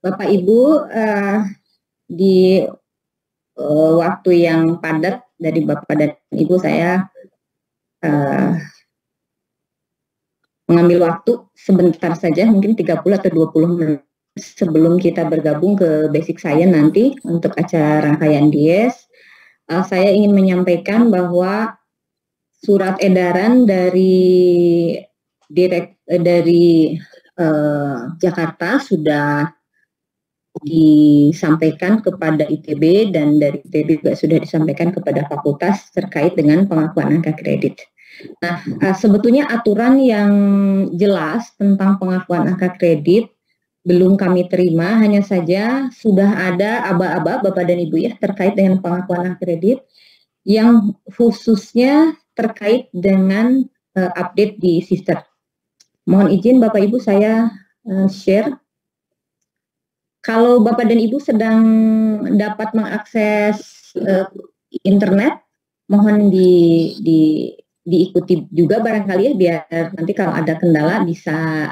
Bapak Ibu, di waktu yang padat dari Bapak dan Ibu, saya mengambil waktu sebentar saja, mungkin 30 atau 20 menit sebelum kita bergabung ke Basic Science nanti untuk acara rangkaian DIES. Saya ingin menyampaikan bahwa surat edaran dari Jakarta sudah disampaikan kepada ITB, dan dari ITB juga sudah disampaikan kepada fakultas terkait dengan pengakuan angka kredit. Nah, sebetulnya aturan yang jelas tentang pengakuan angka kredit belum kami terima, hanya saja sudah ada aba-aba Bapak dan Ibu ya terkait dengan pengakuan angka kredit yang khususnya terkait dengan update di sistem. Mohon izin Bapak Ibu saya share. Kalau Bapak dan Ibu sedang dapat mengakses internet, mohon diikuti juga barangkali ya, biar nanti kalau ada kendala bisa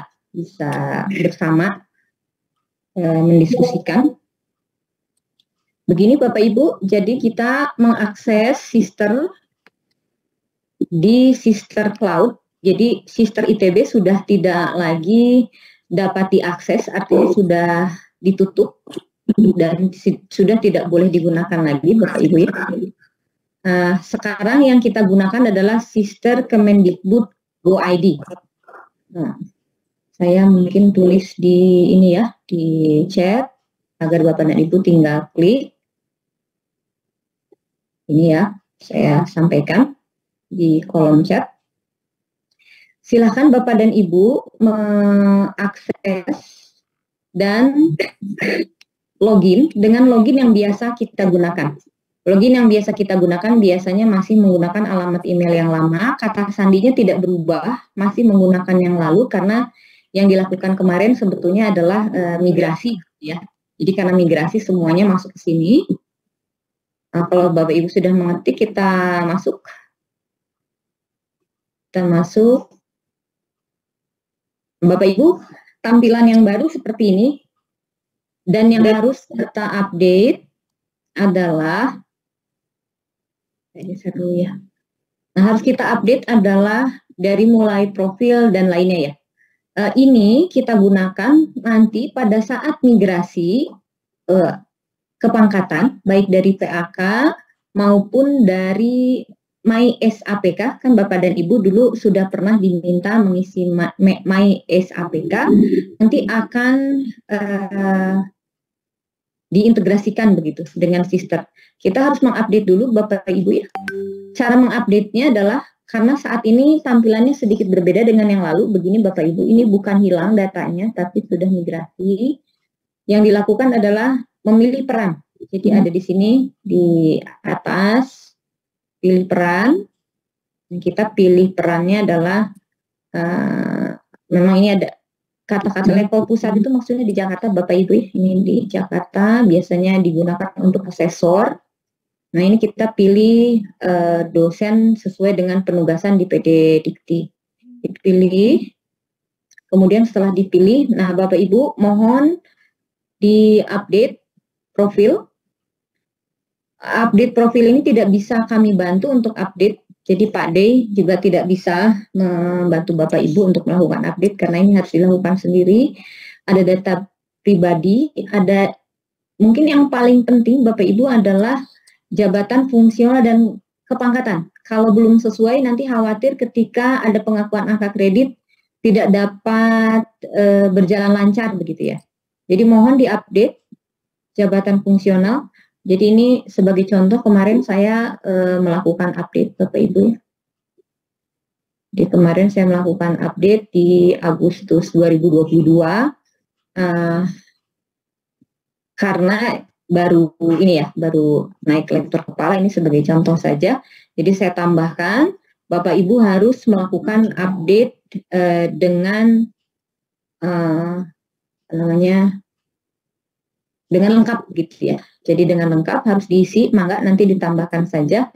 bersama mendiskusikan. Begini Bapak Ibu, jadi kita mengakses Sister di Sister Cloud. Jadi Sister ITB sudah tidak lagi dapat diakses, artinya sudah ditutup dan sudah tidak boleh digunakan lagi Bapak Ibu ya. Sekarang yang kita gunakan adalah Sister Kemendikbud Go ID. Nah, saya mungkin tulis di ini ya, di chat agar Bapak dan Ibu tinggal klik. Ini ya, saya sampaikan di kolom chat. Silakan Bapak dan Ibu mengakses dan login dengan login yang biasa kita gunakan. Login yang biasa kita gunakan biasanya masih menggunakan alamat email yang lama, kata sandinya tidak berubah, masih menggunakan yang lalu, karena yang dilakukan kemarin sebetulnya adalah migrasi ya. Jadi karena migrasi semuanya masuk ke sini. Nah, kalau Bapak Ibu sudah mengetik, kita masuk. Bapak Ibu, tampilan yang baru seperti ini, dan yang harus kita update adalah harus kita update adalah dari mulai profil dan lainnya ya. Ini kita gunakan nanti pada saat migrasi kepangkatan, baik dari PAK maupun dari MySAPK. Kan Bapak dan Ibu dulu sudah pernah diminta mengisi MySAPK, nanti akan diintegrasikan begitu dengan Sister. Kita harus mengupdate dulu Bapak Ibu ya. Cara mengupdate-nya adalah, karena saat ini tampilannya sedikit berbeda dengan yang lalu. Begini Bapak Ibu, ini bukan hilang datanya, tapi sudah migrasi. Yang dilakukan adalah memilih peran. Jadi ada di sini di atas, pilih peran. Dan kita pilih perannya adalah, memang ini ada kata-kata level pusat, itu maksudnya di Jakarta Bapak Ibu ya. Ini di Jakarta biasanya digunakan untuk asesor. Nah ini kita pilih dosen sesuai dengan penugasan di PD Dikti. Dipilih, kemudian setelah dipilih, nah Bapak Ibu mohon di-update profil. Update profil ini tidak bisa kami bantu untuk update, jadi Pak D juga tidak bisa membantu Bapak Ibu untuk melakukan update, karena ini harus dilakukan sendiri. Ada data pribadi, ada mungkin yang paling penting Bapak Ibu adalah jabatan fungsional dan kepangkatan. Kalau belum sesuai nanti khawatir ketika ada pengakuan angka kredit tidak dapat berjalan lancar begitu ya. Jadi mohon diupdate jabatan fungsional. Jadi ini sebagai contoh, kemarin saya melakukan update Bapak Ibu ya. Jadi kemarin saya melakukan update di Agustus 2022 karena baru ini ya, baru naik lektor kepala, ini sebagai contoh saja. Jadi saya tambahkan Bapak Ibu harus melakukan update dengan dengan lengkap gitu ya. Jadi dengan lengkap harus diisi, maka nanti ditambahkan saja.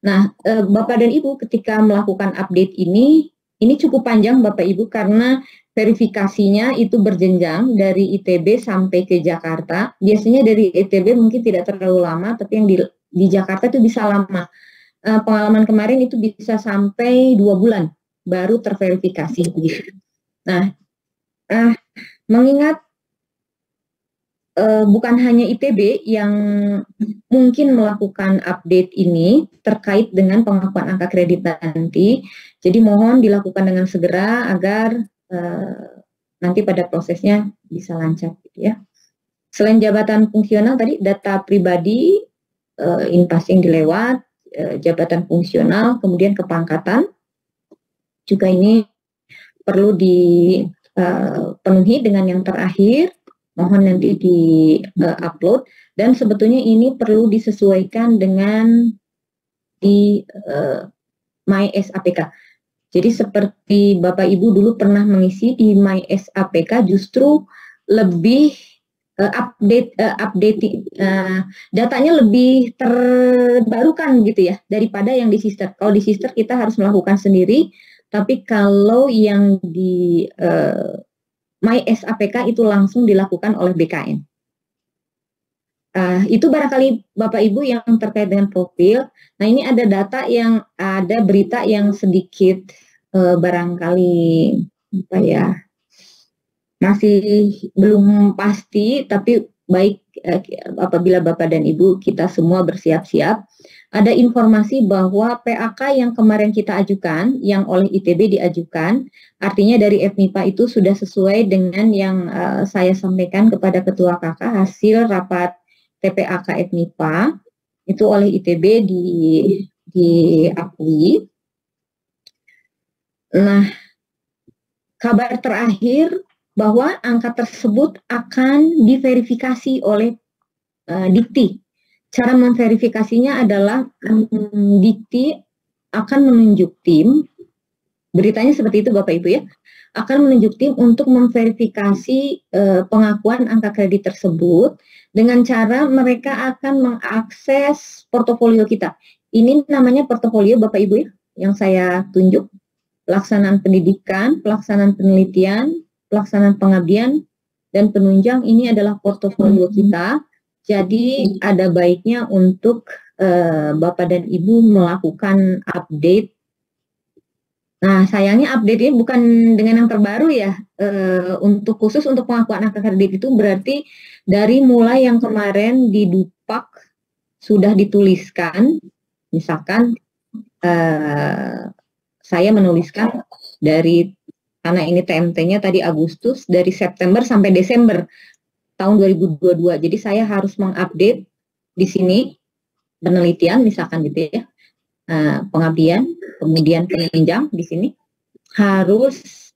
Nah, Bapak dan Ibu ketika melakukan update ini Ini cukup panjang Bapak Ibu karena verifikasinya itu berjenjang dari ITB sampai ke Jakarta. Biasanya dari ITB mungkin tidak terlalu lama, tapi yang di Jakarta itu bisa lama. Pengalaman kemarin itu bisa sampai 2 bulan baru terverifikasi. Nah, mengingat bukan hanya ITB yang mungkin melakukan update ini terkait dengan pengakuan angka kredit nanti. Jadi mohon dilakukan dengan segera agar nanti pada prosesnya bisa lancar gitu ya. Selain jabatan fungsional tadi data pribadi, in-passing dilewat, jabatan fungsional, kemudian kepangkatan juga ini perlu dipenuhi dengan yang terakhir. Mohon nanti di-upload, dan sebetulnya ini perlu disesuaikan dengan di MySAPK. Jadi seperti Bapak Ibu dulu pernah mengisi di MySAPK, justru lebih datanya lebih terbarukan gitu ya, daripada yang di Sister. Kalau di Sister kita harus melakukan sendiri, tapi kalau yang di MySAPK itu langsung dilakukan oleh BKN. Itu barangkali Bapak Ibu yang terkait dengan profil. Nah, ini ada data yang ada berita yang sedikit barangkali apa ya, masih belum pasti, tapi baik apabila Bapak dan Ibu kita semua bersiap-siap. Ada informasi bahwa PAK yang kemarin kita ajukan, yang oleh ITB diajukan, artinya dari FMIPA itu sudah sesuai dengan yang saya sampaikan kepada Ketua KK hasil rapat TPAK FMIPA, itu oleh ITB diakui. Nah, kabar terakhir bahwa angka tersebut akan diverifikasi oleh Dikti. Cara memverifikasinya adalah Dikti akan menunjuk tim, beritanya seperti itu Bapak Ibu ya, akan menunjuk tim untuk memverifikasi pengakuan angka kredit tersebut dengan cara mereka akan mengakses portofolio kita. Ini namanya portofolio Bapak Ibu ya, yang saya tunjuk, pelaksanaan pendidikan, pelaksanaan penelitian, pelaksanaan pengabdian, dan penunjang. Ini adalah portofolio kita. Jadi ada baiknya untuk Bapak dan Ibu melakukan update. Nah, sayangnya update ini bukan dengan yang terbaru ya. Untuk khusus untuk pengakuan angka kredit itu berarti dari mulai yang kemarin di Dupak sudah dituliskan, misalkan saya menuliskan dari, karena ini TMT-nya tadi Agustus, dari September sampai Desember tahun 2022. Jadi saya harus mengupdate di sini penelitian misalkan gitu ya, pengabdian, kemudian penunjang di sini harus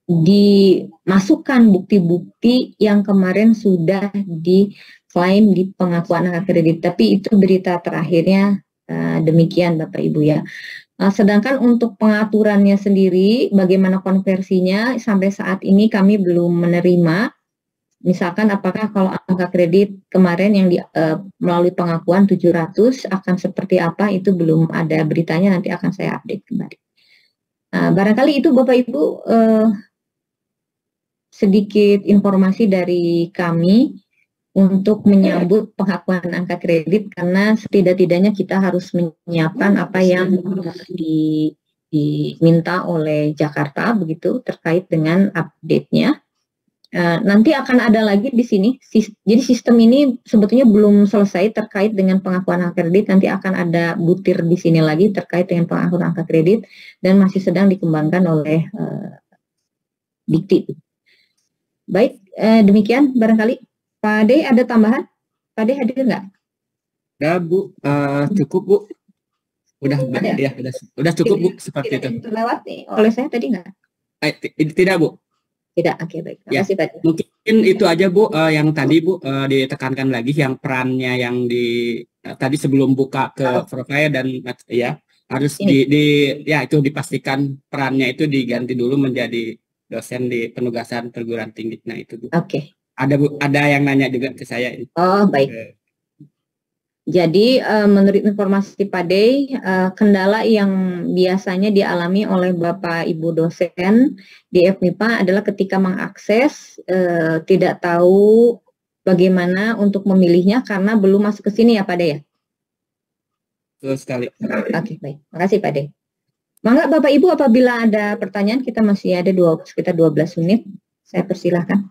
dimasukkan bukti-bukti yang kemarin sudah diklaim di pengakuan angka kredit. Tapi itu berita terakhirnya demikian Bapak Ibu ya. Sedangkan untuk pengaturannya sendiri, bagaimana konversinya sampai saat ini kami belum menerima. Misalkan apakah kalau angka kredit kemarin yang melalui pengakuan 700 akan seperti apa, itu belum ada beritanya, nanti akan saya update kembali. Barangkali itu Bapak Ibu sedikit informasi dari kami untuk menyambut pengakuan angka kredit, karena setidak-tidaknya kita harus menyiapkan apa yang diminta oleh Jakarta begitu terkait dengan update-nya. Nanti akan ada lagi di sini. Jadi sistem ini sebetulnya belum selesai terkait dengan pengakuan angka kredit. Nanti akan ada butir di sini lagi terkait dengan pengakuan angka kredit dan masih sedang dikembangkan oleh Dikti. Baik, demikian barangkali. Pak Ade ada tambahan? Pak Ade hadir nggak? Udah Bu, cukup Bu. Udah ya, udah cukup Bu seperti itu. Terlewat nih oleh saya tadi nggak? Tidak Bu. Tidak, oke baik. Terima kasih Pak. Mungkin itu aja Bu, yang tadi Bu ditekankan lagi yang perannya yang tadi sebelum buka ke profile dan ya harus ya itu dipastikan perannya itu diganti dulu menjadi dosen di penugasan perguruan tinggi. Nah itu Bu. Oke. Ada Bu, ada yang nanya juga ke saya. Oh baik. Jadi menurut informasi Pak Dey, kendala yang biasanya dialami oleh Bapak Ibu dosen di FMIPA adalah ketika mengakses tidak tahu bagaimana untuk memilihnya karena belum masuk ke sini ya Pak Dey ya? Betul sekali. Oke, baik. Makasih Pak Dey. Mangga Bapak Ibu apabila ada pertanyaan, kita masih ada sekitar 12 menit. Saya persilahkan.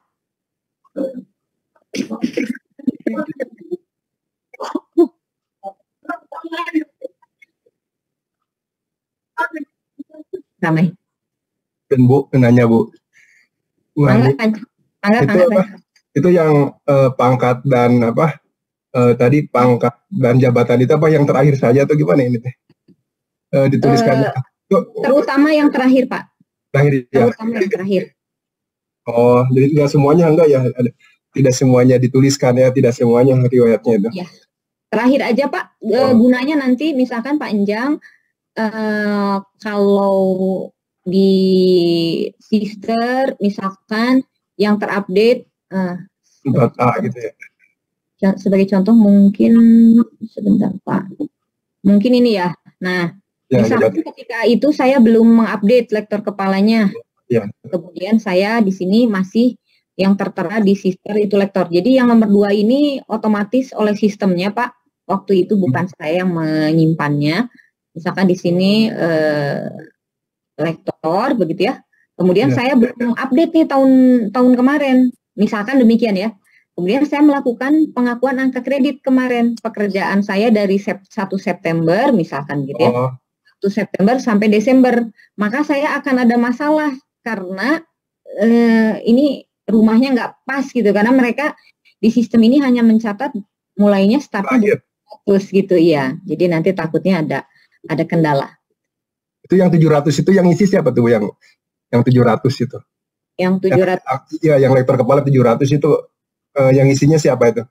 Ramai. Dan Bu, nanya Bu. Itu yang pangkat dan apa? Tadi pangkat dan jabatan itu apa yang terakhir saja atau gimana ini teh? Dituliskan. Terutama yang terakhir Pak. Terakhir ya. Terutama yang terakhir. Oh, jadi tidak semuanya enggak ya? Tidak semuanya dituliskan ya, tidak semuanya riwayatnya itu. Ya. Terakhir aja Pak, gunanya nanti misalkan Pak Enjang kalau di sister misalkan yang terupdate 4A gitu ya. Sebagai contoh mungkin sebentar Pak. Mungkin ini ya. Nah, ya, misalkan ketika itu saya belum mengupdate lektor kepalanya. Ya. Kemudian saya di sini masih yang tertera di sister itu lektor. Jadi yang nomor 2 ini otomatis oleh sistemnya Pak. Waktu itu bukan saya yang menyimpannya. Misalkan di sini lektor begitu ya. Kemudian saya belum update nih tahun kemarin. Misalkan demikian ya. Kemudian saya melakukan pengakuan angka kredit kemarin. Pekerjaan saya dari 1 September misalkan gitu ya. 1 September sampai Desember. Maka saya akan ada masalah karena ini rumahnya nggak pas gitu. Karena mereka di sistem ini hanya mencatat mulainya startnya terus gitu ya. Jadi nanti takutnya ada kendala. Itu yang 700 itu yang isi siapa tuh yang 700 itu? Yang 700. Iya, yang lektor kepala 700 itu yang isinya siapa itu?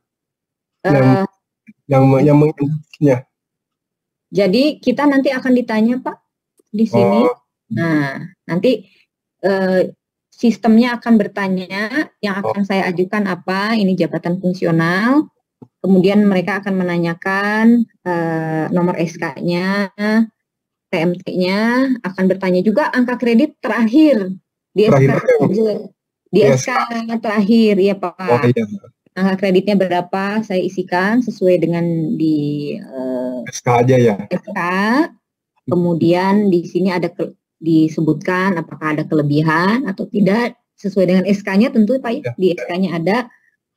Yang menginginnya. Jadi kita nanti akan ditanya Pak di sini. Nah, nanti sistemnya akan bertanya yang akan saya ajukan apa, ini jabatan fungsional. Kemudian mereka akan menanyakan nomor SK-nya, TMT-nya, akan bertanya juga angka kredit terakhir di SK terakhir ya Pak. Iya. Angka kreditnya berapa saya isikan sesuai dengan di SK aja ya. SK. Kemudian di sini ada disebutkan apakah ada kelebihan atau tidak sesuai dengan SK-nya tentu Pak ya. Di SK-nya ada.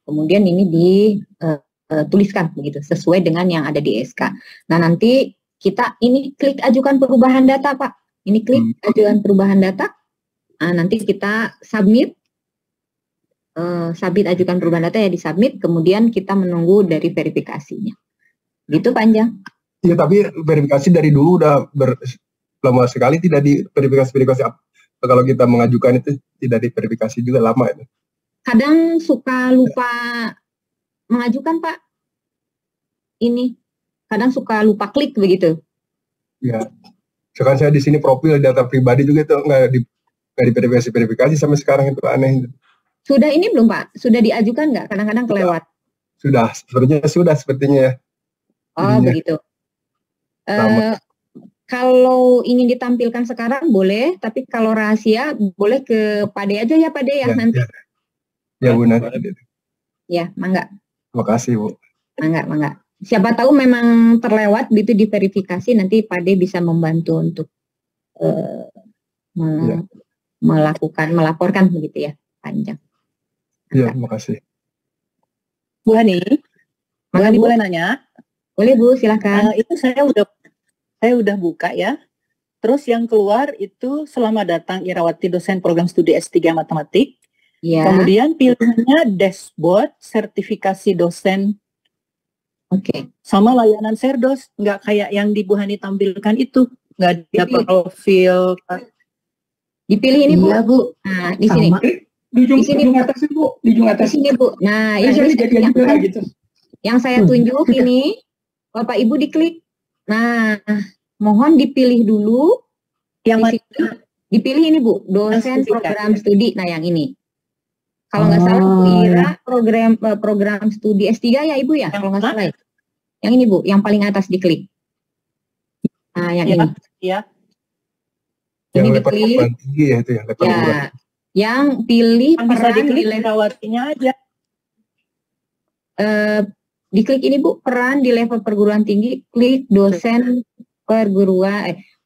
Kemudian ini dituliskan begitu sesuai dengan yang ada di SK. Nah, nanti kita ini klik ajukan perubahan data Pak. Ini klik ajukan perubahan data. Nah, nanti kita submit ajukan perubahan data ya disubmit, kemudian kita menunggu dari verifikasinya. Gitu panjang. Ya, tapi verifikasi dari dulu udah lama sekali tidak di verifikasi. Kalau kita mengajukan itu tidak diverifikasi juga lama itu. Kadang suka lupa mengajukan Pak. Ini kadang suka lupa klik begitu. Ya. Sekarang saya di sini profil data pribadi juga itu nggak diverifikasi sampai sekarang, itu aneh. Sudah ini belum Pak? Sudah diajukan nggak? Kadang-kadang kelewat. Sudah, sepertinya. Oh begitu. Kalau ingin ditampilkan sekarang boleh, tapi kalau rahasia boleh ke Pak De aja ya Pak De ya nanti. Ya Bu nanti. Ya, mangga. Terima kasih Bu. Mangga. Siapa tahu memang terlewat gitu diverifikasi, nanti Pak De bisa membantu untuk melaporkan begitu ya, panjang. Iya, terima kasih. Bu Hani, boleh nanya? Boleh Bu, silakan. Itu saya udah buka ya. Terus yang keluar itu selamat datang Irawati dosen program studi S3 Matematik. Ya. Kemudian pilihannya dashboard sertifikasi dosen. Oke. Sama layanan Serdos, nggak kayak yang di Bu Hani tampilkan itu, nggak ada profil. Dipilih ini Bu. Iya, Bu. Nah, di sini. Di ujung atas Bu, di ujung atas ini Bu. Nah, yang saya tunjuk ini Bapak Ibu diklik. Nah, mohon dipilih dulu. Yang mana? Dipilih ini Bu, dosen program studi. Nah, yang ini. Kalau nggak salah Bu Ira program studi S3 ya Ibu ya, kalau nggak salah. Yang ini Bu, yang paling atas diklik. Nah, yang ini. Ya. Yang Ini level diklik. perguruan tinggi ya itu ya. Level perguruan. Ya. Yang pilih Yang bisa peran diklik di level irawatinya aja. diklik ini Bu, peran di level perguruan tinggi, klik dosen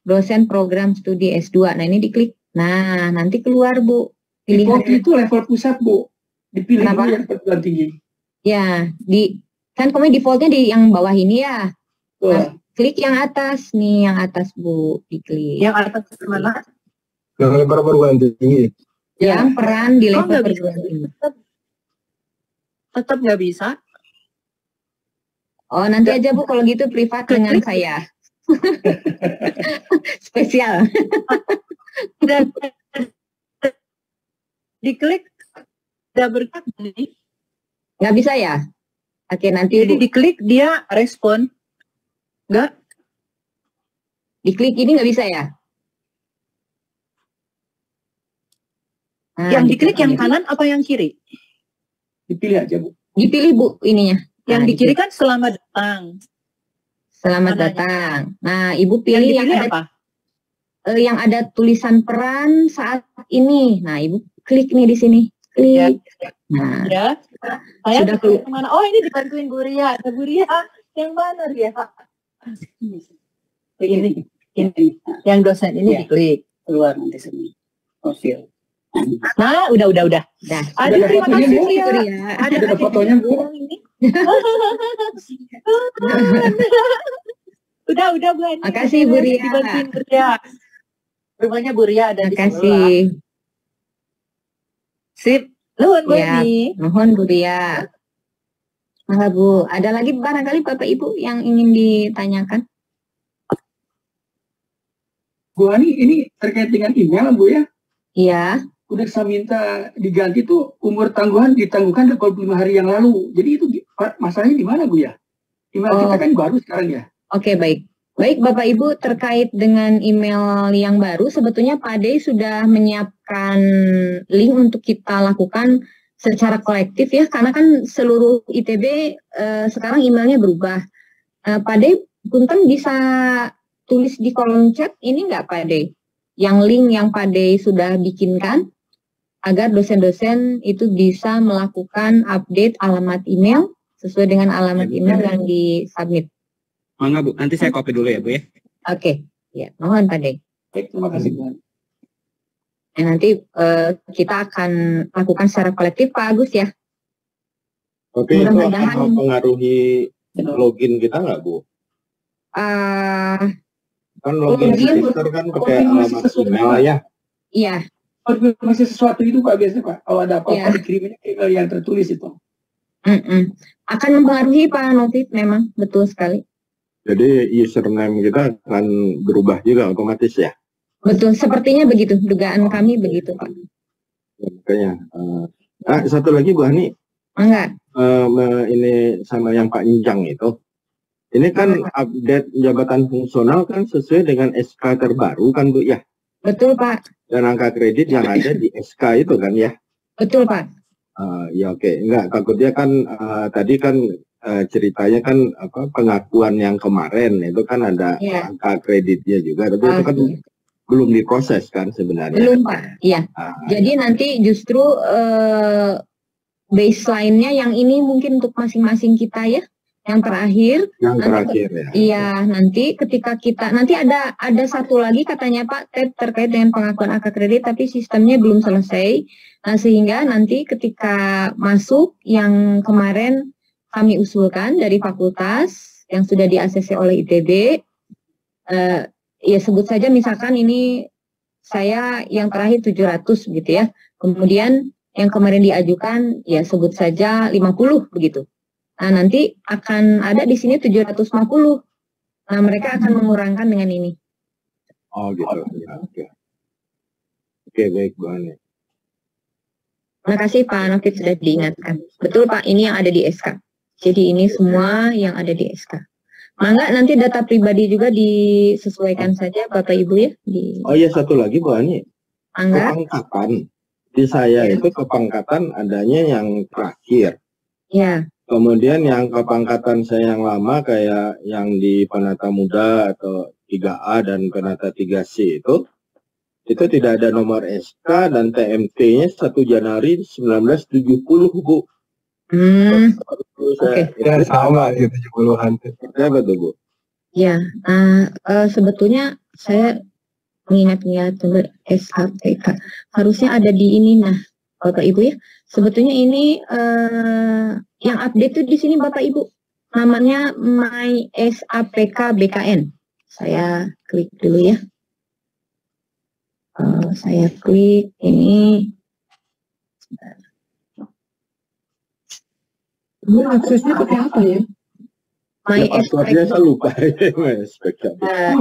dosen program studi S2. Nah, ini diklik. Nah, nanti keluar Bu Default pilihan. itu level pusat, Bu. Dipilih Kenapa? dulu yang perguruan tinggi. Ya, kan kemarin defaultnya di yang bawah ini ya. Tuh. Nah, klik yang atas nih, yang atas Bu, diklik. Yang atas mana? Yang level perguruan tinggi. Yang peran di Oh, level nggak bisa. perguruan tinggi. Tetap nggak bisa. Oh, nanti aja Bu kalau gitu privat Klik, dengan klik. saya. Spesial. Dan diklik udah berkat nih. Nggak bisa ya? Oke, nanti Jadi Bu, diklik dia respon. Nggak? diklik ini nggak bisa ya? Nah, Yang diklik yang ini. kanan apa yang kiri? Dipilih aja, Bu. Dipilih Bu ininya. Yang Nah, di kiri dipilih. kan selamat datang. Selamat mananya? datang. Nah, Ibu Yang pilih dipilih yang ada apa? yang ada tulisan peran saat ini. Nah, Ibu klik nih di sini. Klik. Nah, Ya. Saya Sudah diklik kemana? Oh, ini dibantuin Bu Ria. Ada Bu Ria. Yang mana Ria? Ini. Yang dosen ini Ya. diklik. Keluar nanti semua. Profil. Nah, udah. dah. Aduh, Ada terima fotonya, kasih Bu? Ria. Ada fotonya, Bu? Ini. Udah Bu Ani. Makasih, Bu Ria. Dibantuin Bu Ria. Rupanya Bu Ria ada di sebelah. Makasih. Sip. Nuhun Bu Ya. Ani. Mohon Bu Ria. Mangga Bu, ada lagi barangkali Bapak Ibu yang ingin ditanyakan? Bu Ani, ini terkait dengan email, Bu ya. Iya. Udah saya minta diganti tuh umur tangguhan ditangguhkan 25 hari yang lalu. Jadi itu masalahnya di mana, Bu ya? Email kita kan baru sekarang ya. Oke, baik. Baik Bapak Ibu, terkait dengan email yang baru, sebetulnya Pak Ade sudah menyiapkan link untuk kita lakukan secara kolektif ya, karena kan seluruh ITB sekarang emailnya berubah. Pak Ade, punten bisa tulis di kolom chat ini nggak Pak Ade? Yang link yang Pak Ade sudah bikinkan, agar dosen-dosen itu bisa melakukan update alamat email sesuai dengan alamat email yang di-submit. Mangga Bu, nanti saya copy dulu ya Bu ya. Oke, ya, mohon Pak De. Baik, terima kasih, Bu. Nah, nanti kita akan lakukan secara kolektif Pak Agus ya. Tapi itu Mudah-mudahan- akan mempengaruhi login kita nggak Bu? Kan login Login, register kan pakai konfirmasi alamat sesuai email ya. Iya, Konfirmasi sesuatu itu Pak biasanya Pak. Kalau ada apa-apa Iya. dikirimnya email yang tertulis itu. akan mempengaruhi Pak Novit memang, betul sekali. Jadi username kita akan berubah juga otomatis ya. Betul, sepertinya begitu, dugaan kami begitu Pak. Ya, makanya. Satu lagi Bu Hani, Enggak, ini sama yang Pak Injang itu. Ini kan update jabatan fungsional kan sesuai dengan SK terbaru kan Bu ya. betul Pak, Dan angka kredit yang ada di SK itu kan ya. betul Pak. Ya oke, enggak takutnya kan tadi kan ceritanya kan pengakuan yang kemarin itu kan ada Iya. angka kreditnya juga, tapi itu kan belum diproses kan sebenarnya. Belum Pak, iya. Jadi nanti justru baseline-nya yang ini mungkin untuk masing-masing kita ya, yang terakhir. Yang terakhir ya. Iya, nanti ketika kita nanti ada satu lagi katanya Pak Ted terkait dengan pengakuan angka kredit tapi sistemnya belum selesai. Nah, sehingga nanti ketika masuk yang kemarin kami usulkan dari fakultas yang sudah di-ACC oleh ITB, ya sebut saja misalkan ini saya yang terakhir 700 gitu ya. Kemudian yang kemarin diajukan ya sebut saja 50 begitu. Nah, nanti akan ada di sini 750. Nah, mereka akan mengurangkan dengan ini. Oh gitu. Ya, oke. Oke, baik Bu Ani. Terima kasih Pak Novit sudah diingatkan. Betul Pak, ini yang ada di SK. Jadi ini semua yang ada di SK. Mangga nanti data pribadi juga disesuaikan saja Bapak Ibu ya. Oh iya, satu lagi Bu Ani. Mangga. Kepangkatan. Di saya itu kepangkatan adanya yang terakhir. Ya. Kemudian yang kepangkatan saya yang lama kayak yang di Penata Muda atau 3A dan Penata 3C itu tidak ada nomor SK dan TMT-nya 1 Januari 1970, Bu. Oke. Ya, sama gitu 70-an. Apa tuh, Bu? Ya, sebetulnya saya mengingat-ingat SAPK harusnya ada di ini. Nah, Bapak Ibu ya, sebetulnya ini yang update tuh di sini Bapak Ibu, namanya My SAPK BKN. Saya klik dulu ya. Saya klik ini. Ini aksesnya pakai apa ya? My Passwordnya saya lupa.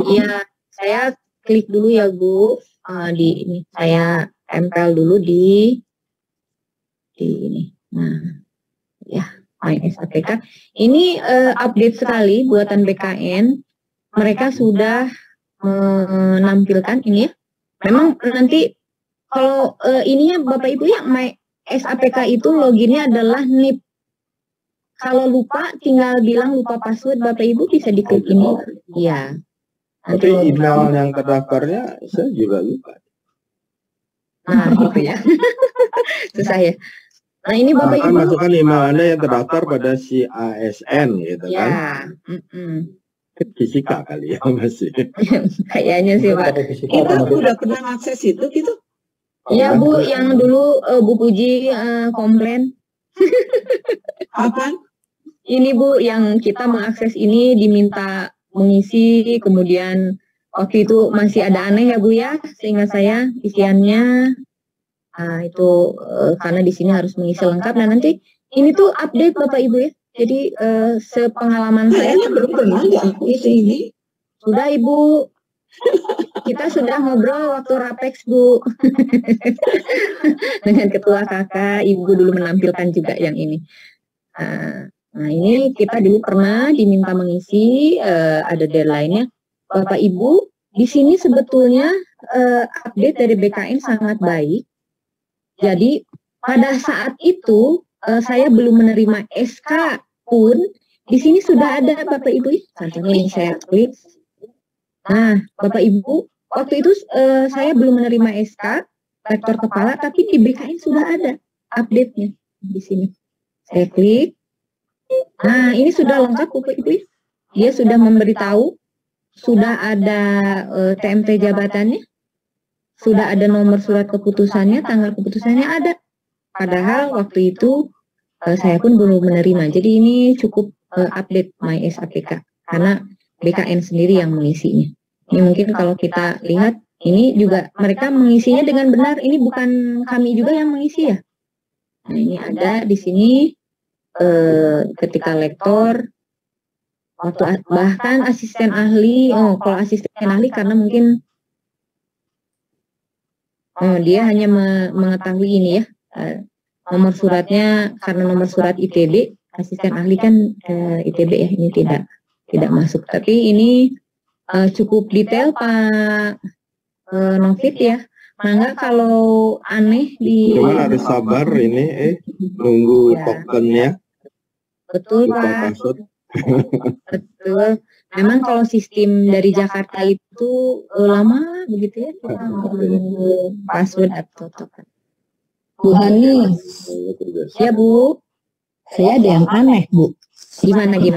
Iya, saya klik dulu ya Bu. Di ini saya tempel dulu di ini. Nah, ya, My SAPK. Ini update sekali buatan BKN. Mereka sudah menampilkan ini ya. Memang nanti kalau ininya Bapak Ibu ya, My SAPK itu loginnya adalah NIP. Kalau lupa tinggal bilang lupa password, Bapak Ibu bisa diklik ini. Iya. Tapi email yang terdaftarnya saya juga lupa. Nah, gitu ya. Susah ya. Nah, ini Bapak Ibu. Masukkan email Anda yang terdaftar pada si ASN gitu kan. Ya. Fisika kali ya masih. Kayaknya sih Pak. Kita udah pernah akses itu gitu. Iya Bu, yang dulu Bu Puji komplain. Apa? Ini Bu, yang kita mengakses ini diminta mengisi, kemudian waktu itu masih ada aneh ya Bu ya, seingat saya isiannya. Nah, itu karena di sini harus mengisi lengkap. Nah, nanti ini tuh update Bapak Ibu ya. Jadi sepengalaman saya belum pernah aku isi ini. Sudah Ibu. Kita sudah ngobrol waktu Rapex Bu. Dengan ketua kakak, Ibu dulu menampilkan juga yang ini. Nah, ini kita dulu pernah diminta mengisi, ada deadline-nya. Bapak Ibu, di sini sebetulnya update dari BKN sangat baik. Jadi pada saat itu saya belum menerima SK pun di sini sudah ada Bapak Ibu. Contohnya ini saya klik. Nah, Bapak Ibu, waktu itu saya belum menerima SK rektor kepala, tapi di BKN sudah ada update-nya di sini. Saya klik. Nah, ini sudah lengkap Bapak Ibu. Dia sudah memberitahu, sudah ada TMT jabatannya, sudah ada nomor surat keputusannya, tanggal keputusannya ada. Padahal waktu itu saya pun belum menerima. Jadi ini cukup update My SAPK karena BKN sendiri yang mengisinya. Ini mungkin kalau kita lihat, ini juga mereka mengisinya dengan benar. Ini bukan kami juga yang mengisi ya. Nah, ini ada di sini. Ketika lektor, waktu bahkan asisten ahli, kalau asisten ahli karena mungkin dia hanya mengetahui ini ya, nomor suratnya karena nomor surat ITB, asisten ahli kan ITB ya, ini tidak masuk. Tapi ini cukup detail Pak Novit ya. Mangga kalau aneh di. Cuman harus sabar ini, nunggu tokennya. Betul Pak. Betul. Memang kalau sistem dari Jakarta itu lama begitu ya, kita menunggu password atau token. Bu Hani. Ya Bu. Saya ada yang aneh Bu. Gimana Bu?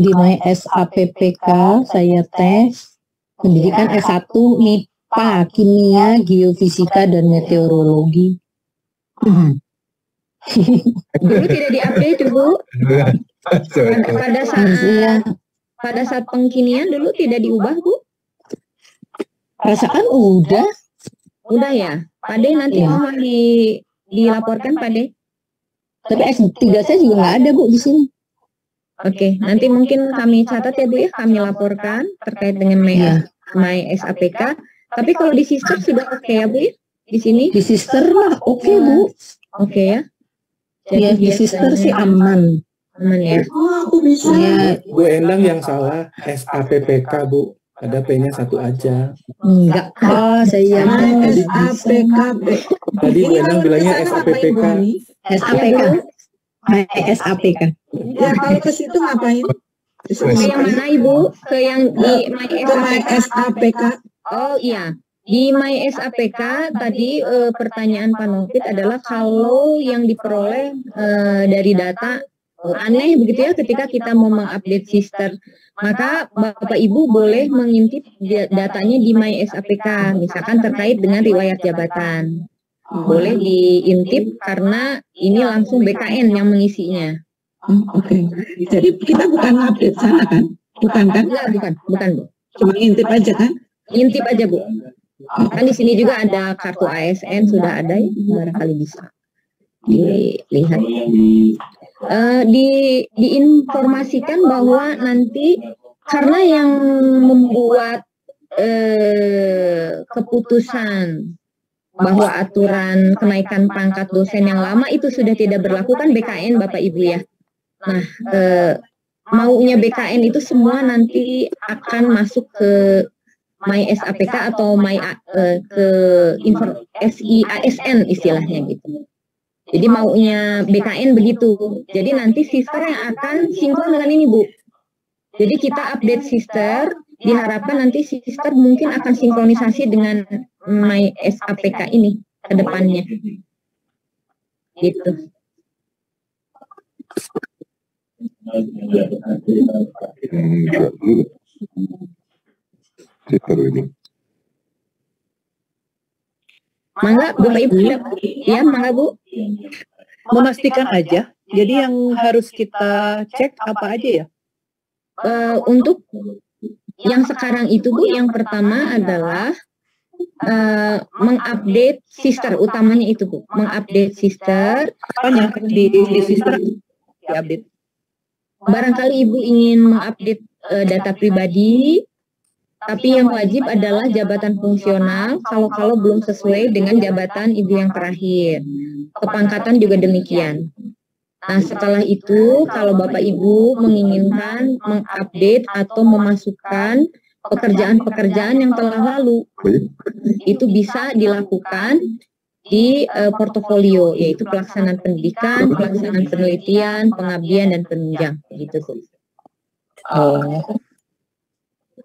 Di My SAPPK saya tes pendidikan S1 MIPA, Kimia, Geofisika, dan Meteorologi. Dulu tidak diupdate Bu. Pada saat pengkinian dulu tidak diubah Bu. Perasaan udah ya. Pade nanti mohon dilaporkan Pade. Tapi S3 saya juga nggak ada Bu di sini. Oke, nanti mungkin kami catat ya Bu ya, kami laporkan terkait dengan My SAPK. Tapi kalau di sister sudah oke ya Bu ya? Di sini? Di sister mah oke Bu. Oke ya. Ya di sister sih aman. Aman ya. Oh, aku bisa. Ya, Bu Endang yang salah SAPPK Bu. Ada P-nya satu aja. Enggak. Saya SAPKB. Tadi Bu Endang bilangnya SAPPK. SAPK. SAPK. Ya kalau ke situ ngapain? Ke yang mana Ibu? Ke yang di My SAPK. Oh iya, di My SAPK tadi pertanyaan Pak Novit adalah kalau yang diperoleh dari data aneh begitu ya ketika kita mau mengupdate sister, maka Bapak Ibu boleh mengintip datanya di My SAPK, misalkan terkait dengan riwayat jabatan. Boleh diintip karena ini langsung BKN yang mengisinya. Oke. Jadi kita bukan update sana kan? Bukan kan? Enggak, bukan Bu. Cuma ngintip aja kan? Intip aja Bu. Kan di sini juga ada kartu ASN sudah ada ya, barangkali bisa dilihat. Diinformasikan bahwa nanti karena yang membuat keputusan bahwa aturan kenaikan pangkat dosen yang lama itu sudah tidak berlaku kan BKN Bapak Ibu ya. Nah, maunya BKN itu semua nanti akan masuk ke My SAPK atau ke SIASN istilahnya gitu. Jadi maunya BKN begitu. Jadi nanti sister yang akan sinkron dengan ini Bu. Jadi kita update sister, diharapkan nanti sister mungkin akan sinkronisasi dengan My SAPK ini ke depannya. Gitu. Mangga Bapak Ibu, ya mangga Bu. Memastikan aja. Jadi yang harus kita cek apa aja ya? Untuk yang sekarang itu Bu, yang pertama adalah mengupdate sister, utamanya itu Bu, mengupdate sister. Apanya di sister diupdate? Barangkali Ibu ingin mengupdate data pribadi, tapi yang wajib adalah jabatan fungsional kalau belum sesuai dengan jabatan Ibu yang terakhir. Kepangkatan juga demikian. Nah, setelah itu kalau Bapak Ibu menginginkan mengupdate atau memasukkan pekerjaan-pekerjaan yang telah lalu, itu bisa dilakukan di portofolio, yaitu pelaksanaan pendidikan, pelaksanaan penelitian, pengabdian, dan penunjang. Gitu, Bu.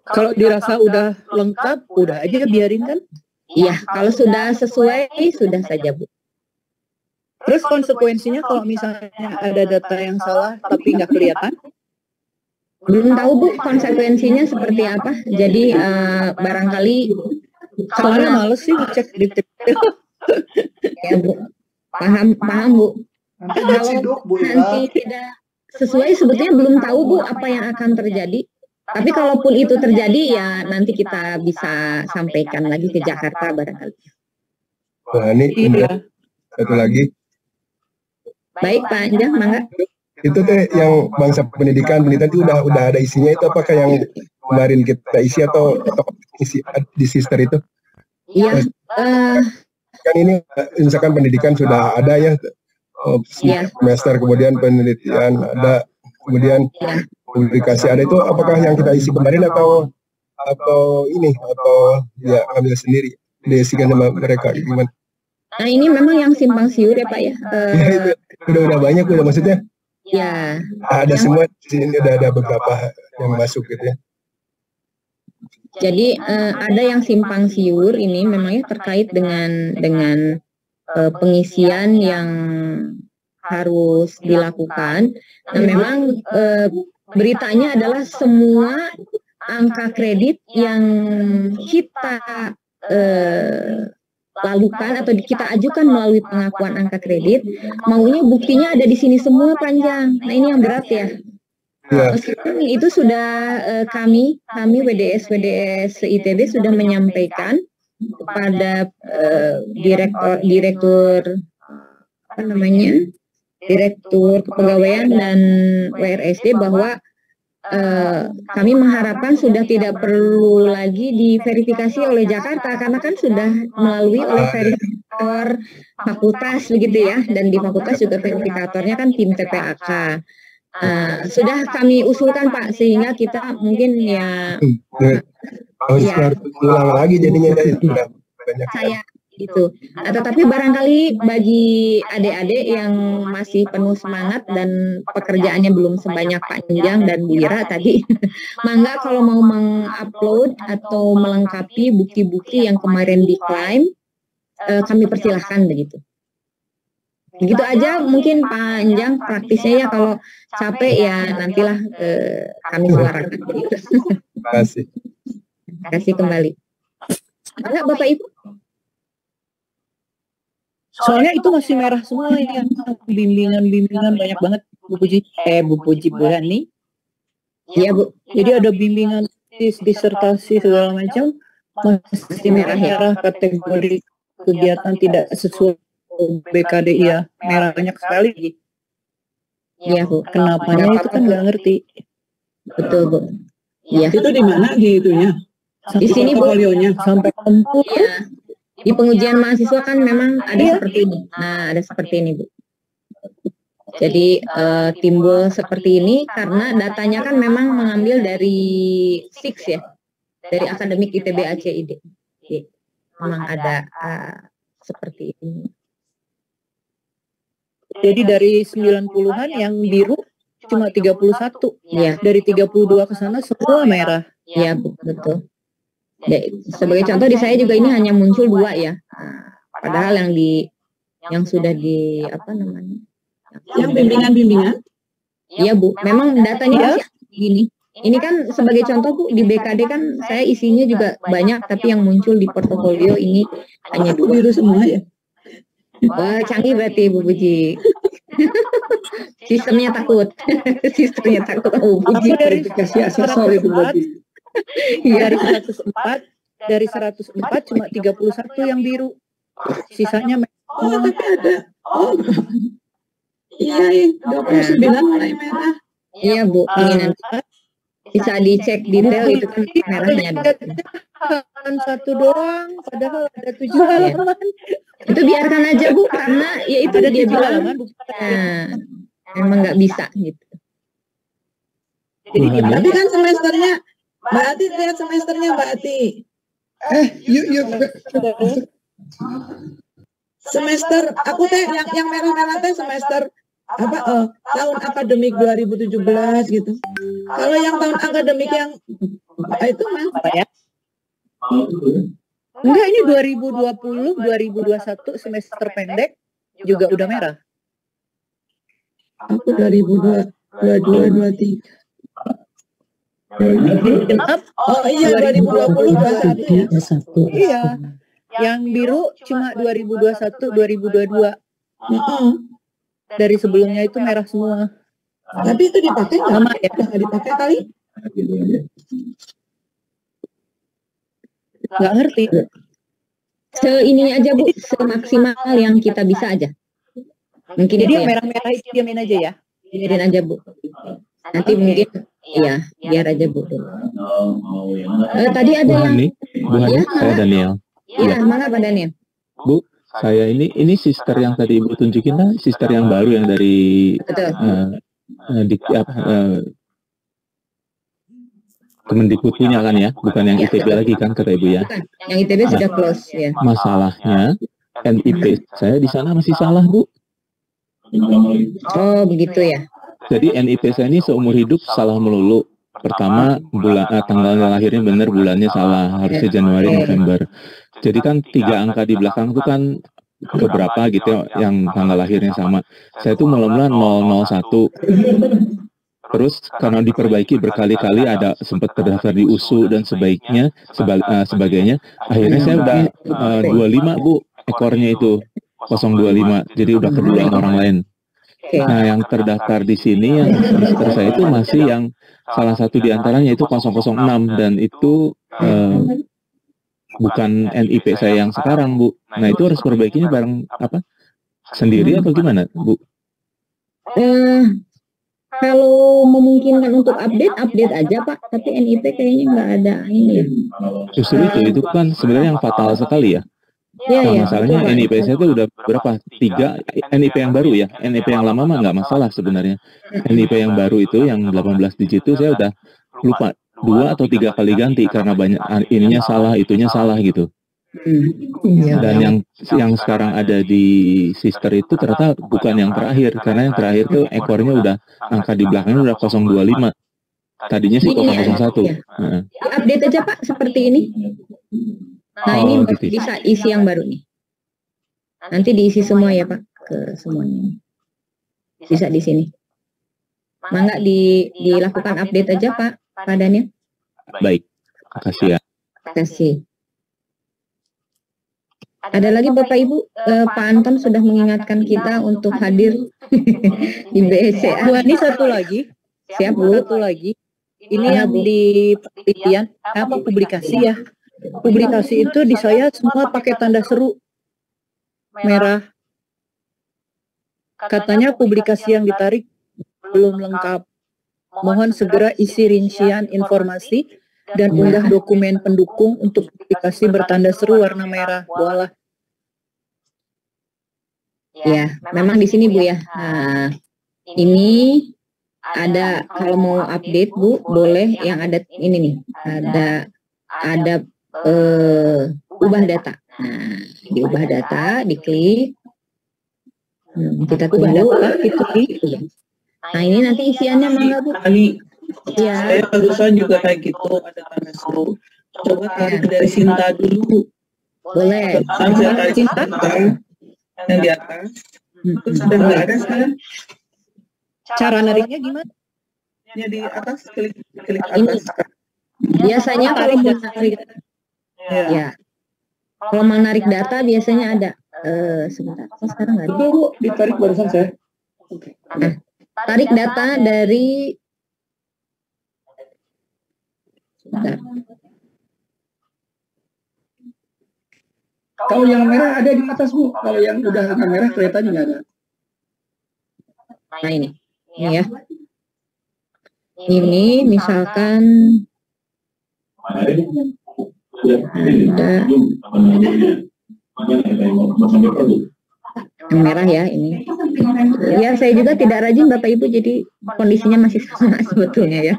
Kalau dirasa udah lengkap, udah aja biarin kan? Iya, kalau sudah sesuai, sudah saja Bu. Terus konsekuensinya kalau misalnya ada data yang salah tapi nggak kelihatan? Belum tahu Bu konsekuensinya seperti apa. Jadi barangkali soalnya males sih cek detail. Ya Bu, paham Bu. Kalau nanti tidak sesuai sebetulnya belum tahu Bu apa yang akan terjadi. Tapi kalaupun itu terjadi ya nanti kita bisa sampaikan lagi ke Jakarta barangkali. Nah, ini satu lagi. Baik Pak Anjang, mangga. Itu teh yang bangsa pendidikan itu udah ada isinya, itu apakah yang kemarin kita isi atau isi di sister itu? Iya. Kan ini misalkan pendidikan sudah ada ya, semester, kemudian penelitian ada, kemudian publikasi ada, itu apakah yang kita isi kemarin atau ini atau ya ambil sendiri diisikan sama mereka gimana? Nah ini memang yang simpang siur ya Pak ya. Udah banyak udah maksudnya. Ya. Ada semua di sini, udah ada beberapa yang masuk gitu ya. Jadi ada yang simpang siur ini memangnya terkait dengan pengisian yang harus dilakukan. Nah memang beritanya adalah semua angka kredit yang kita lakukan atau kita ajukan melalui pengakuan angka kredit, maunya buktinya ada di sini semua panjang. Nah ini yang berat ya. Meskipun itu sudah kami WDS ITB sudah menyampaikan kepada direktur kepegawaian dan WRSD bahwa kami mengharapkan sudah tidak perlu lagi diverifikasi oleh Jakarta karena kan sudah melalui oleh verifikator fakultas begitu ya, dan di fakultas juga verifikatornya kan tim TPAK. Sudah kami usulkan Pak, sehingga kita mungkin ya harus ulang lagi jadinya. gitu. Tetapi barangkali bagi adik-adik yang masih penuh semangat dan pekerjaannya belum sebanyak Pak Enjang dan Bu Ira tadi, mangga kalau mau mengupload atau melengkapi bukti-bukti yang kemarin diklaim, kami persilahkan begitu. Begitu aja mungkin Pak Enjang praktisnya ya, kalau capek ya nantilah kami suarakan begitu. Terima kasih. Terima kasih kembali. Enggak Bapak Ibu? Soalnya itu masih merah semua ya, bimbingan banyak banget Bu Puji Bu Hani. Iya Bu. Jadi ada bimbingan disertasi segala macam masih merah kategori kegiatan tidak sesuai BKD ya, merah banyak sekali. Iya Bu. Kenapanya itu kan nggak ngerti. Betul Bu. Iya. Itu di mana gitunya? Di sini Bu. Portfolionya Sampai kumpul. Iya. Di pengujian mahasiswa kan memang ada seperti ini. Nah, ada seperti ini, Bu. Jadi timbul seperti ini karena datanya kan memang mengambil dari SIX ya, dari akademik ITB ACID. Jadi, memang ada seperti ini. Jadi dari 90-an yang biru cuma 31. Iya. Dari 32 ke sana semua merah. Iya, Bu, betul. Ya, sebagai contoh di saya juga ini hanya muncul 2 ya. Padahal yang sudah di apa namanya? yang bimbingan. Iya Bu, memang datanya masih gini. Ini kan sebagai contoh Bu, di BKD kan saya isinya juga banyak, tapi yang muncul di portofolio ini hanya 2. Biru semua ya. Wah, canggih berarti Bu Puji. Sistemnya takut. Sistemnya takut. Oh, Aku dari kasih asesor itu berarti. Dari 104 cuma 31 yang biru. Sisanya Oh, tapi ada. Oh. Iya, 29 mulai merah. Iya Bu, ini nanti bisa dicek detail itu kan merahnya ada. Satu doang, padahal ada 7 halaman. Itu biarkan aja Bu, karena ya itu Ada dia 7 bilang halaman. memang nggak bisa gitu. Jadi gimana? Tapi kan semesternya, Mbak Ati lihat semesternya Mbak Ati. Yuk. Semester, aku teh yang merah-merah teh semester tahun akademik 2017 gitu. Kalau yang tahun akademik yang itu mah Apa ya? Enggak, ini 2020, 2021 semester pendek juga udah merah. aku 2022, 23. Genap. Oh iya 2020 21 ya. Iya. Yang biru cuma 2021, 2022. Dari sebelumnya itu merah semua. Tapi itu dipakai nggak? Sama ya. Nggak dipakai kali? Nggak ngerti. Seininya aja Bu, semaksimal yang kita bisa aja. Mungkin Jadi itu yang ya. merah-merah itu diamin aja ya. Biarin aja Bu. Nanti mungkin ya biar aja Bu. Tadi ada yang Bu Hani, saya Daniel. ya mana Pak Daniel? Bu, saya ini sister yang tadi Ibu tunjukin lah, sister yang baru yang dari Betul. Kemendikbud punya kan ya, bukan yang ITB lagi kan kata Ibu ya. Bukan, yang ITB sudah close ya. Masalahnya NIP saya di sana masih salah Bu. Oh begitu ya. Jadi NIP saya ini seumur hidup salah melulu. Pertama tanggal lahirnya benar, bulannya salah, harusnya Januari November. Jadi kan 3 angka di belakang itu kan beberapa gitu yang tanggal lahirnya sama. Saya tuh mula-mula 001. Terus karena diperbaiki berkali-kali ada sempat terdaftar di USU dan sebagainya. Akhirnya saya udah 25 Bu ekornya itu 025. Jadi udah keduluan orang lain. Nah, yang terdaftar di sini yang semester saya itu masih yang salah satu di antaranya itu 006 dan itu bukan NIP saya yang sekarang, Bu. Nah, itu harus perbaikinya bareng sendiri atau gimana, Bu? Kalau memungkinkan untuk update aja Pak. Tapi NIP kayaknya nggak ada ini ya. Justru itu kan sebenarnya yang fatal sekali ya. Nah, masalahnya NIP saya itu udah berapa? 3 NIP yang baru ya. NIP yang lama mah nggak masalah sebenarnya. NIP yang baru itu yang 18 digit itu saya udah lupa 2 atau 3 kali ganti karena banyak ininya salah, itunya salah gitu. Ya. Dan yang sekarang ada di sister itu ternyata bukan yang terakhir, karena yang terakhir tuh ekornya udah angka di belakangnya udah 025. Tadinya sih 001. Ya. Update aja Pak seperti ini. Nah ini gitu. Bisa isi yang baru nih. Nanti diisi semua ya Pak ke semuanya. Bisa di sini. Mangga dilakukan update aja Pak Daniel. Baik. Makasih ya. Kasih. Ada lagi Bapak Ibu, Pak Anton sudah mengingatkan kita untuk hadir di BSCA. Bu, ini satu lagi. Siap Bu. Satu lagi. Ini yang di penelitian, publikasi ya. Publikasi itu di saya semua pakai tanda seru merah. Katanya publikasi yang ditarik belum lengkap. Mohon segera isi rincian informasi dan unggah dokumen pendukung untuk publikasi bertanda seru warna merah. Walah. Ya, memang di sini Bu ya. Nah, ini ada kalau mau update Bu, boleh yang ada ini nih. Ada ubah data. Nah, diubah data, diklik. Kita tunggu itu di. Nah, ini nanti isiannya mangga Bu. Ya. Saya barusan juga kayak gitu, ada tanda seru. Coba tarik dari Sinta dulu. Boleh. Saya tarik Sinta yang di atas. Terus sudah nggak ada sekarang. Cara nariknya gimana? Ya di atas, klik atas. Biasanya kalau mau narik, ya. Kalau mau narik data biasanya ada. Sebentar, sekarang nggak ada. Betul Bu, ditarik barusan saya. Nah, tarik data dari. Sebentar. Kalau yang merah ada di atas Bu, kalau yang udah agak merah kelihatannya nggak ada. Nah ini ya. Ini misalkan ada yang merah ya ini. Ya saya juga tidak rajin Bapak Ibu, jadi kondisinya masih sama sebetulnya ya.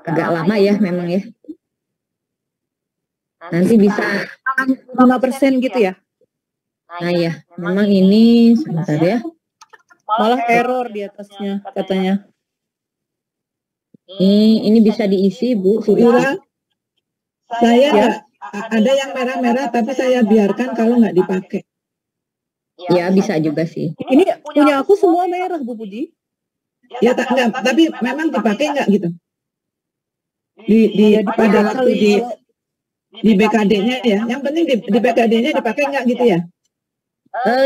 Agak lama ya memang ya. Nanti bisa 5% gitu ya. Nah ya, memang ini sebentar ya. Malah error di atasnya katanya. Ini bisa diisi Bu. Sudah. Saya ya, ada yang merah-merah tapi saya biarkan kalau nggak dipakai. Ya bisa juga sih. Ini punya aku semua merah Bu Puji. Ya enggak, tapi memang dipakai nggak gitu? Pada waktu di BKD-nya ya. Yang penting di BKD-nya dipakai nggak gitu ya?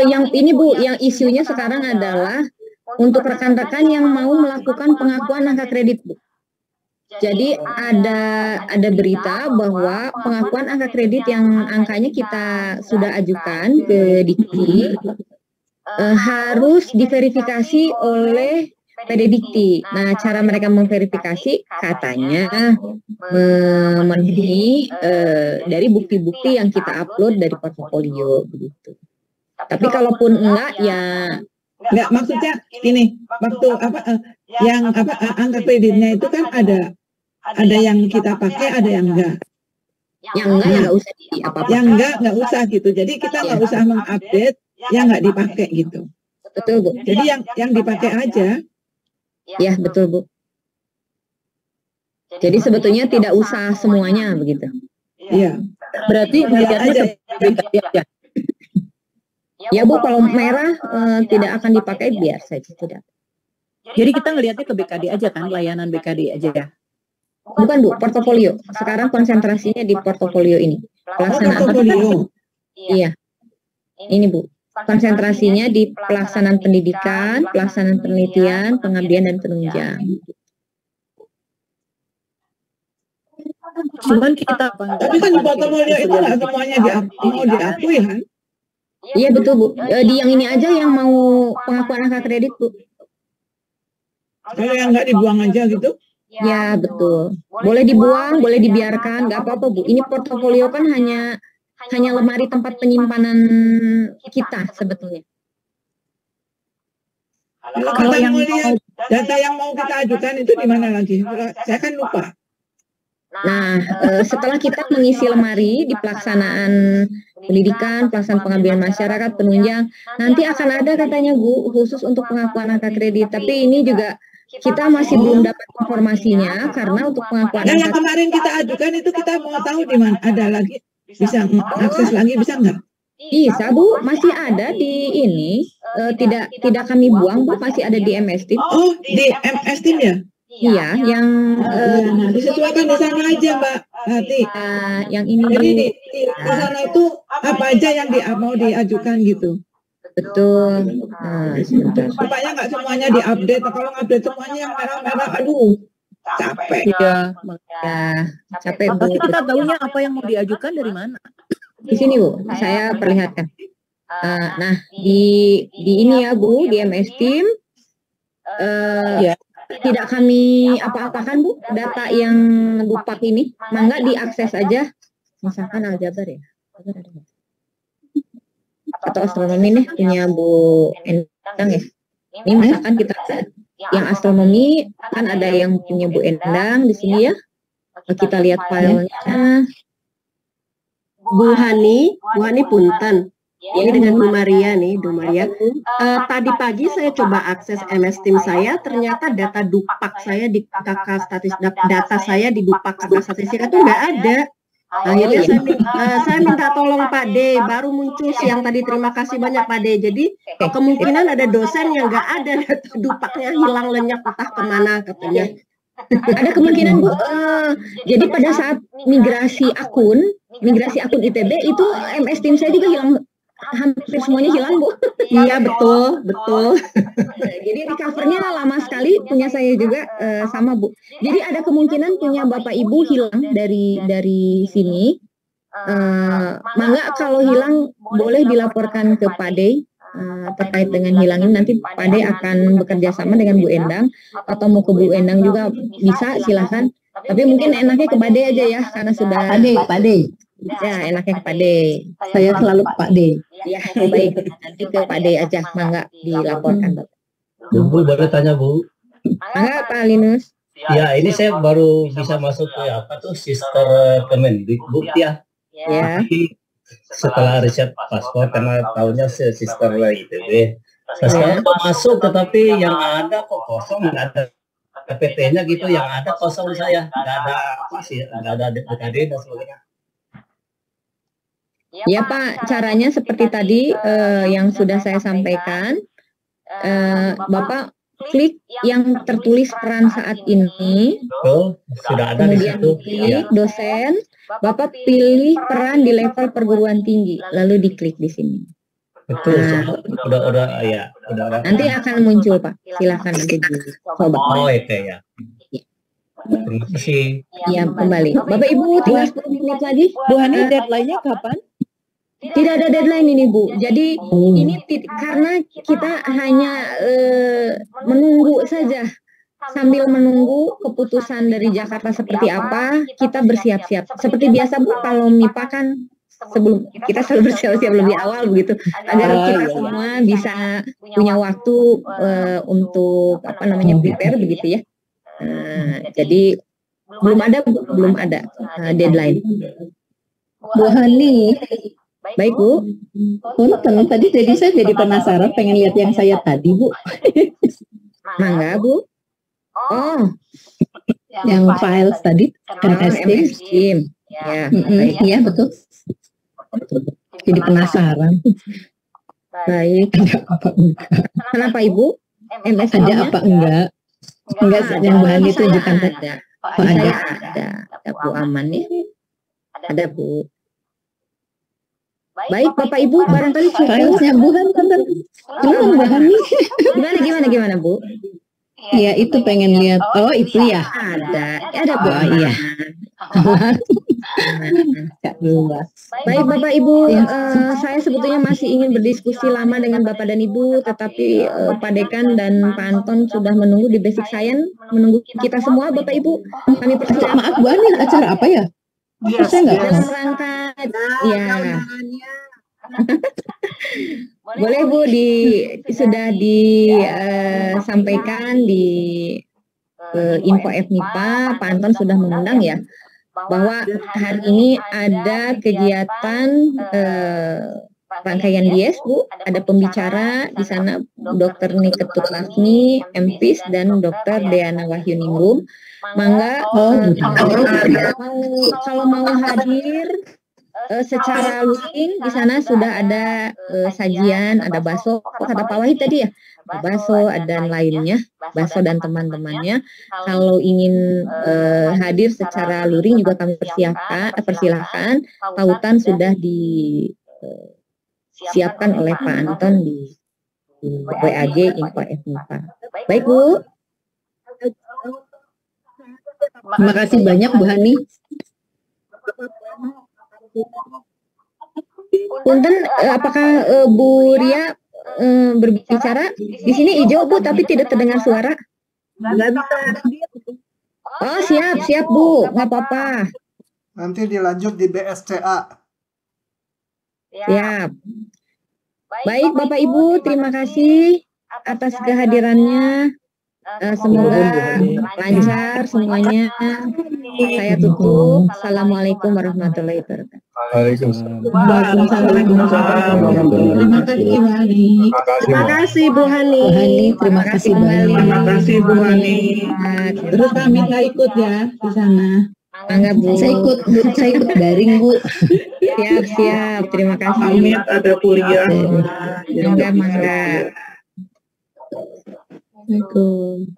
Yang ini Bu, yang isunya sekarang adalah untuk rekan-rekan yang mau melakukan pengakuan angka kredit Bu. Jadi ada berita bahwa pengakuan angka kredit yang angkanya kita sudah ajukan ke Dikti harus diverifikasi oleh PD Dikti. Nah, cara mereka memverifikasi katanya memenuhi dari bukti-bukti yang kita upload dari portofolio begitu. Tapi kalaupun enggak ya enggak, maksudnya ini waktu angka kreditnya itu kan ada yang kita pakai, ada yang enggak. Yang enggak ya enggak usah apa-apa. Yang enggak usah gitu. Jadi kita enggak usah mengupdate yang enggak dipakai gitu. Betul Bu. Jadi yang dipakai aja. Ya betul Bu. Jadi sebetulnya tidak usah semuanya begitu. Iya. Berarti lihatnya ya. Ya Bu, kalau merah tidak akan dipakai biar saja tidak. Jadi kita ngelihatnya ke BKD aja kan, layanan BKD aja ya. Bukan Bu, portofolio. Sekarang konsentrasinya di portofolio ini. Pelaksanaan portofolio. Iya. Ini Bu. Konsentrasinya di pelaksanaan pendidikan, pelaksanaan penelitian, pengabdian dan penunjang. Cuman kita tapi kan portofolio itu nggak semuanya mau diakui kan? Iya betul Bu. Di yang ini aja yang mau pengakuan angka kredit Bu. Kalau yang nggak dibuang aja gitu? Ya betul. Boleh dibuang, boleh dibiarkan, nggak apa-apa Bu. Ini portofolio kan hanya lemari tempat penyimpanan kita sebetulnya. Kalau yang mau lihat data yang mau kita ajukan itu di mana lagi? Saya kan lupa. Nah, setelah kita mengisi lemari di pelaksanaan pendidikan, pelaksanaan pengambilan masyarakat, penunjang, nanti akan ada katanya Bu, khusus untuk pengakuan angka kredit. Tapi ini juga kita masih belum dapat informasinya, karena untuk pengakuan Nah, yang kemarin kita ajukan itu kita mau tahu di mana, ada lagi, bisa akses lagi, bisa nggak? Bisa Bu, masih ada di ini, tidak kami buang Bu, masih ada di MS Team. Oh, di MS Team ya? Iya, yang disesuaikan di sana aja Mbak Hati. Yang ini. Jadi di sana itu apa aja yang mau diajukan gitu. Betul. Supaya nggak semuanya diupdate. Kalau update semuanya yang merah-merah, aduh, capek. Iya, capek Bu. Tapi kita tahunya apa yang mau diajukan dari mana? Di sini Bu, saya perlihatkan. Nah, di ini ya Bu, di MS Team. Ya. Tidak kami apa-apakan Bu, data yang dupak ini, mangga diakses aja, misalkan aljabar ya, atau astronomi nih punya Bu Endang ya. Ini misalkan kita yang astronomi kan ada yang punya Bu Endang di sini ya. Kita lihat filenya. Bu Hani Punten. Ini dengan Bu Maria nih, Bu Maria. Tadi pagi saya coba akses MS Team saya, ternyata data dupak saya di kakak statistik, data saya di dupak kakak statistik itu nggak ada. Akhirnya saya minta tolong Pak D, baru muncul siang tadi. Terima kasih banyak Pak D. Jadi kemungkinan ada dosen yang nggak ada data dupaknya, hilang lenyap entah kemana katanya. Ada kemungkinan Bu. Jadi pada saat migrasi akun ITB itu MS Team saya juga hilang. Hampir semuanya hilang Bu. Iya betul. Jadi recovernya lama sekali, punya saya juga sama Bu. Jadi ada kemungkinan punya Bapak Ibu hilang dari sini. Mangga kalau hilang boleh dilaporkan ke Pak D terkait dengan hilangin. Nanti Pak D akan bekerja sama dengan Bu Endang, atau mau ke Bu Endang juga bisa, silahkan. Tapi mungkin enaknya ke Pak D aja ya, karena sudah Pak D. Ya, enaknya ke Pak D. Saya selalu ke Pak D. Ya, baik. Nanti ke Pak D aja, mangga dilaporkan. Bu, boleh tanya Bu? Mangga Pak Linus. Ya, ini saya baru bisa masuk ke Sister Kemendikbud ya. Ya. Tapi setelah riset paspor, karena tahunya Sister ITB. Sekarang mau masuk, tetapi yang ada kok kosong, nggak ada KPT-nya gitu, yang ada kosong saya, nggak ada apa sih, nggak ada DKD dan sebagainya. Ya Pak, caranya seperti tadi yang sudah saya sampaikan. Bapak klik yang tertulis peran saat ini. Sudah ada kemudian di situ. Klik dosen, Bapak pilih peran di level perguruan tinggi, lalu diklik di sini. Betul. Udah. Nanti akan muncul Pak. Silakan nanti dicoba. Oh itu ya. Terima kasih. Ya, kembali. Bapak Ibu tinggal 10 menit lagi. Bu Hani, deadline-nya kapan? Tidak ada deadline ini Bu. Jadi ini karena kita hanya menunggu saja. Sambil menunggu keputusan dari Jakarta seperti apa, kita bersiap-siap. Seperti biasa Bu, kalau MIPA kan sebelum kita selalu bersiap-siap lebih awal begitu, agar kita semua bisa punya waktu untuk prepare begitu ya. Jadi belum ada deadline. Bu Hani. Baik Bu. Punten, tadi saya jadi penasaran, pengen lihat yang saya tadi Bu. Mangga Bu. Oh, yang files tadi MS Team. Ya, iya betul. Jadi penasaran. Baik. Kenapa Ibu? MS ada apa enggak? Enggak, yang Bu Hani tunjukkan tadi. Ada Bu Aman ya. Ada Bu. Baik Bapak Ibu, barangkali filesnya Bu Hani, Bu Hani. Gimana Bu? Ya itu pengen lihat. Oh itu ya. Ada Bu. Oh iya. Baik Bapak Ibu, saya sebetulnya masih ingin berdiskusi lama dengan Bapak dan Ibu, tetapi Pak Dekan dan Pak Anton sudah menunggu di Basic Science, menunggu kita semua Bapak Ibu. Kami persilakan. Maaf Bu Ani, acara apa ya? Saya nggak dalam rangka ya Boleh Bu, sudah disampaikan di info FMIPA, Pak Anton sudah mengundang ya, bahwa hari ini ada kegiatan rangkaian dies Bu, ada pembicara di sana Dr. Niketut Lasmi, MPhis dan Dr. Deana Wahyuningrum. Mangga kalau mau hadir secara luring di sana sudah ada sajian, ada bakso, kata Pak Wahid tadi ya, ada bakso dan lainnya, bakso dan teman-temannya. Kalau ingin hadir secara luring juga kami persilahkan. Tautan sudah disiapkan oleh Pak Anton di WAG Info FMIPA. Baik Bu. Terima kasih banyak Bu Hani. Punten, apakah Bu Ria berbicara? Di sini hijau Bu, tapi tidak terdengar suara. Nggak bisa. Oh siap Bu, nggak apa-apa. Nanti dilanjut di BSCA. Siap. Baik Bapak Ibu, terima kasih atas kehadirannya. Semoga lancar semuanya. Saya tutup. Assalamualaikum warahmatullahi wabarakatuh. Terima kasih Bu Hani. Terima kasih kembali. Terima kasih Bu Hani. Terus kami nggak ikut ya di sana. Mangga Bu. Saya ikut daring Bu. Siap. Terima kasih. Amit ada kuliah. Mangga. Assalamualaikum.